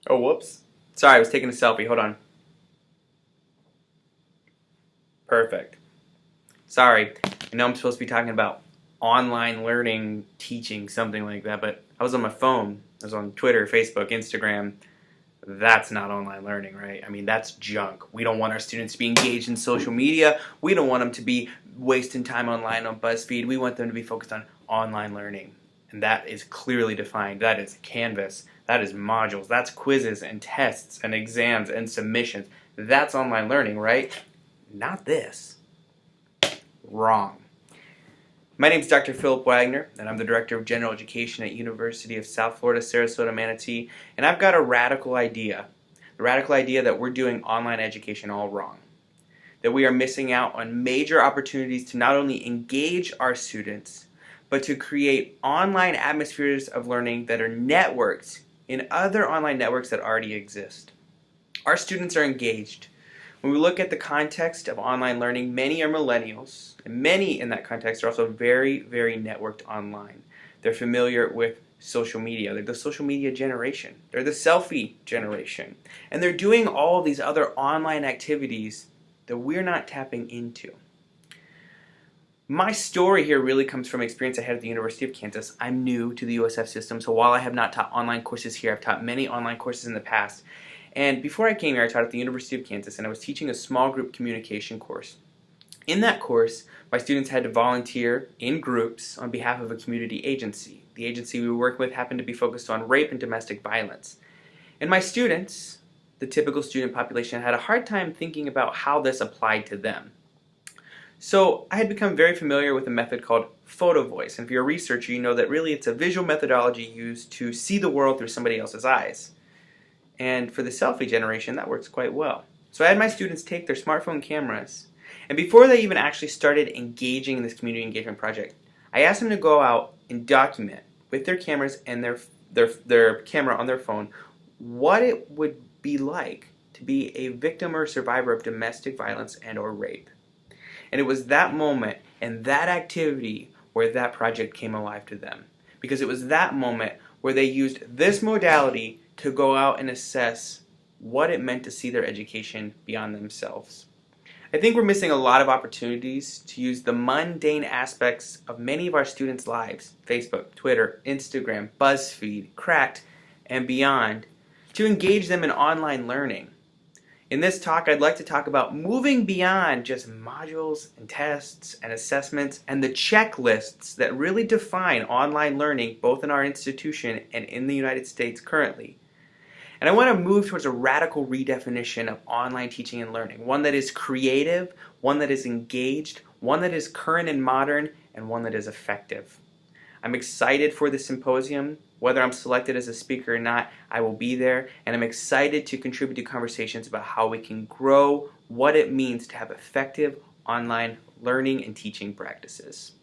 Oh, whoops. Sorry, I was taking a selfie. Hold on. Perfect. Sorry. I know I'm supposed to be talking about online learning, teaching, something like that, but I was on my phone. I was on Twitter, Facebook, Instagram. That's not online learning, right? I mean, that's junk. We don't want our students to be engaged in social media. We don't want them to be wasting time online on BuzzFeed. We want them to be focused on online learning. And that is clearly defined. That is Canvas. That is modules. That's quizzes and tests and exams and submissions. That's online learning, right? Not this. Wrong. My name is Dr. Philip Wagner, and I'm the Director of General Education at University of South Florida, Sarasota, Manatee, and I've got a radical idea. The radical idea that we're doing online education all wrong. That we are missing out on major opportunities to not only engage our students, but to create online atmospheres of learning that are networked in other online networks that already exist. Our students are engaged. When we look at the context of online learning, many are millennials, and many in that context are also very, very networked online. They're familiar with social media. They're the social media generation. They're the selfie generation. And they're doing all these other online activities that we're not tapping into. My story here really comes from experience I had at the University of Kansas. I'm new to the USF system, so while I have not taught online courses here, I've taught many online courses in the past. And before I came here, I taught at the University of Kansas, and I was teaching a small group communication course. In that course, my students had to volunteer in groups on behalf of a community agency. The agency we worked with happened to be focused on rape and domestic violence. And my students, the typical student population, had a hard time thinking about how this applied to them. So I had become very familiar with a method called photo voice. And if you're a researcher, you know that really it's a visual methodology used to see the world through somebody else's eyes. And for the selfie generation, that works quite well. So I had my students take their smartphone cameras, and before they even actually started engaging in this community engagement project, I asked them to go out and document with their cameras and their camera on their phone what it would be like to be a victim or survivor of domestic violence and or rape. And it was that moment and that activity where that project came alive to them. Because it was that moment where they used this modality to go out and assess what it meant to see their education beyond themselves. I think we're missing a lot of opportunities to use the mundane aspects of many of our students' lives, Facebook, Twitter, Instagram, BuzzFeed, Cracked, and beyond, to engage them in online learning. In this talk, I'd like to talk about moving beyond just modules and tests and assessments and the checklists that really define online learning both in our institution and in the United States currently. And I want to move towards a radical redefinition of online teaching and learning, one that is creative, one that is engaged, one that is current and modern, and one that is effective. I'm excited for the symposium. Whether I'm selected as a speaker or not, I will be there, and I'm excited to contribute to conversations about how we can grow what it means to have effective online learning and teaching practices.